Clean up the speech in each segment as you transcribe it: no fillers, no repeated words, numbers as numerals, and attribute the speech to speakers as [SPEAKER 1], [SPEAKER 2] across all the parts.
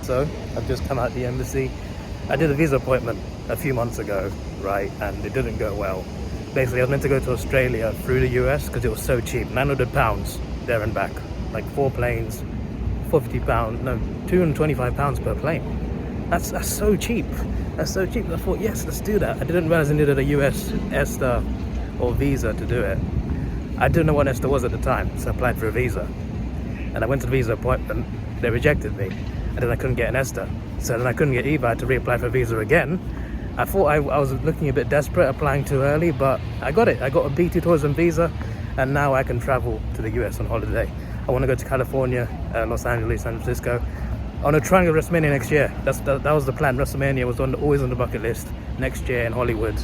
[SPEAKER 1] So I've just come out the embassy. I did a visa appointment a few months ago, right, and it didn't go well. Basically, I was meant to go to Australia through the US because it was so cheap, £900 there and back, like 4 planes, £450, no, £225 per plane. That's so cheap. That's so cheap. I thought, yes, let's do that. I didn't realize I needed a US ESTA or visa to do it. I didn't know what ESTA was at the time, so I applied for a visa. And I went to the visa appointment, they rejected me, and then I couldn't get an ESTA. So then I couldn't get EVA, I had to reapply for a visa again. I thought I was looking a bit desperate, applying too early, but I got it. I got a B2 tourism visa, and now I can travel to the US on holiday. I want to go to California, Los Angeles, San Francisco. I want to try and go to WrestleMania next year. That was the plan. WrestleMania was always on the bucket list. Next year in Hollywood.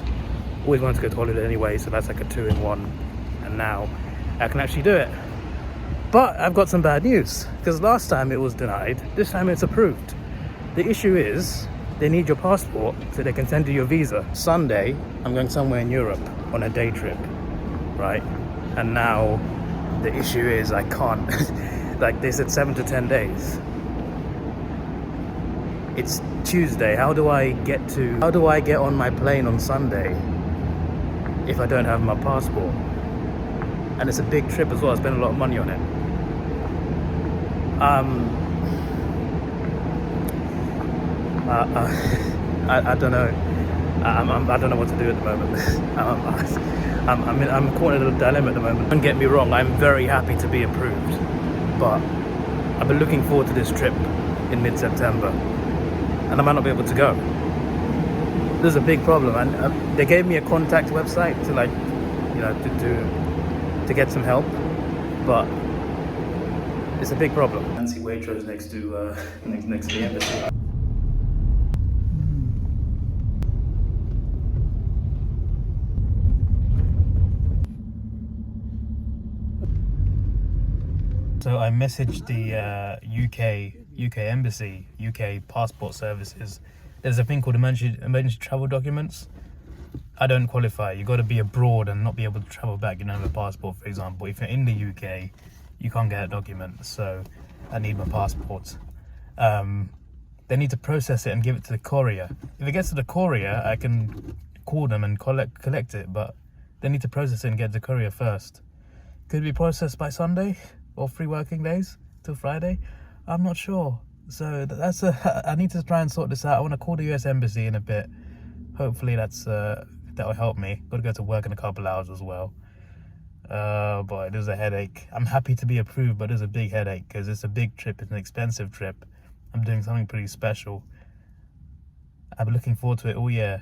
[SPEAKER 1] Always wanted to go to Hollywood anyway, so that's like a 2-in-1. And now I can actually do it. But I've got some bad news, because last time it was denied, this time it's approved. The issue is, they need your passport so they can send you your visa. Sunday, I'm going somewhere in Europe on a day trip, right? And now the issue is I can't, like they said 7 to 10 days. It's Tuesday, how do I get on my plane on Sunday if I don't have my passport? And it's a big trip as well, I spent a lot of money on it. I don't know. I don't know what to do at the moment. I'm caught in a dilemma at the moment. Don't get me wrong, I'm very happy to be approved, but I've been looking forward to this trip in mid-September, and I might not be able to go. There's a big problem, and they gave me a contact website to, like, you know, to get some help, but it's a big problem. Fancy Waitrose next to the embassy. So I messaged the UK embassy, UK passport services. There's a thing called emergency travel documents. I don't qualify. You got to be abroad and not be able to travel back. You don't have a passport, for example. If you're in the UK, you can't get a document. So I need my passport. They need to process it and give it to the courier. If it gets to the courier, I can call them and collect it. But they need to process it and get it to the courier first. Could it be processed by Sunday or 3 working days till Friday? I'm not sure. So that's I need to try and sort this out. I want to call the US embassy in a bit. Hopefully that will help me. Got to go to work in a couple hours as well. Boy, there's a headache. I'm happy to be approved, but there's a big headache because it's a big trip. It's an expensive trip. I'm doing something pretty special. I've been looking forward to it all year.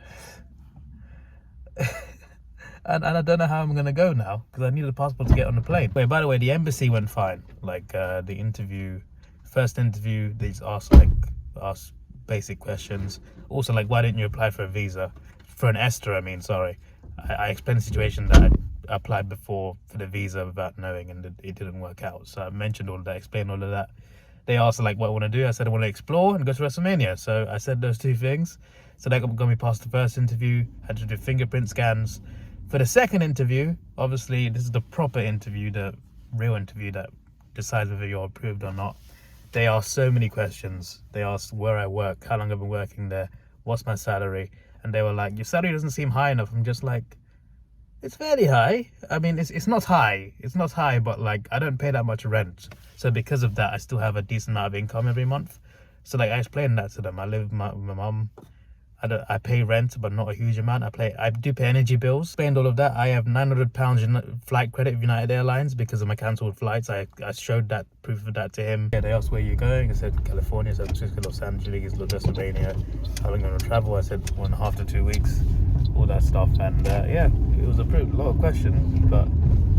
[SPEAKER 1] And I don't know how I'm gonna go now because I need a passport to get on the plane. Wait, by the way, the embassy went fine. Like the first interview, they just asked basic questions. Also, like, why didn't you apply for a visa? For an ESTA, I mean, sorry. I explained the situation that I applied before for the visa without knowing, and it didn't work out. So I mentioned all of that, explained all of that. They asked, like, what I want to do. I said I want to explore and go to WrestleMania. So I said those 2 things. So that got me past the first interview. Had to do fingerprint scans. For the second interview, obviously, this is the proper interview, the real interview that decides whether you're approved or not. They asked so many questions. They asked where I work, how long I've been working there, what's my salary, and they were like, your salary doesn't seem high enough. I'm just like, it's fairly high. I mean, it's not high. It's not high, but like, I don't pay that much rent. So because of that, I still have a decent amount of income every month. So like, I explained that to them. I live with my mum. I pay rent, but not a huge amount. I do pay energy bills. Explained all of that. I have £900 in flight credit with United Airlines because of my cancelled flights. I showed that proof of that to him. Yeah, they asked where you're going. I said California, San Francisco, Los Angeles, WrestleMania. How long am I going to travel? I said 1.5 to 2 weeks. All that stuff, and yeah, it was approved. A lot of questions, but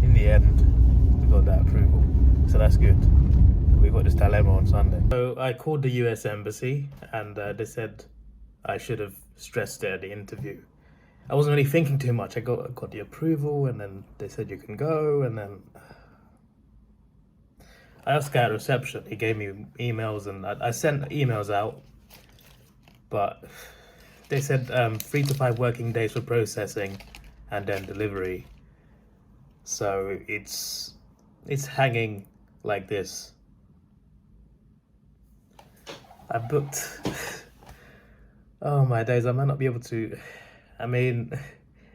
[SPEAKER 1] in the end, we got that approval. So that's good. We got this dilemma on Sunday. So I called the US embassy, and they said I should have stressed it at the interview. I wasn't really thinking too much. I got the approval, and then they said you can go, and then I asked guy at reception. He gave me emails, and I sent emails out, but they said 3 to 5 working days for processing and then delivery. So it's hanging like this. I booked. Oh my days, I might not be able to. I mean,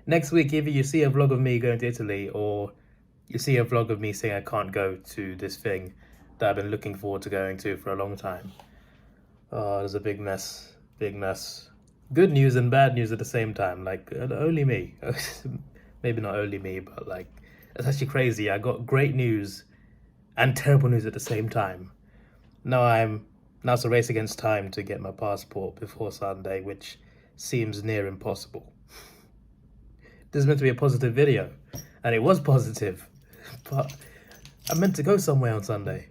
[SPEAKER 1] next week, either you see a vlog of me going to Italy, or you see a vlog of me saying I can't go to this thing that I've been looking forward to going to for a long time. Oh, there's a big mess. Big mess. Good news and bad news at the same time. Like, only me. Maybe not only me, but like, it's actually crazy. I got great news and terrible news at the same time. Now it's a race against time to get my passport before Sunday, which seems near impossible. This is meant to be a positive video, and it was positive, but I'm meant to go somewhere on Sunday,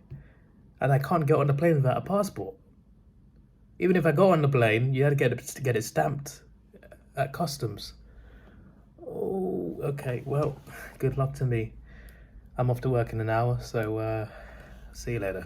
[SPEAKER 1] and I can't get on the plane without a passport. Even if I go on the plane, you had to get it stamped at customs. Oh, okay, well, good luck to me. I'm off to work in an hour, so see you later.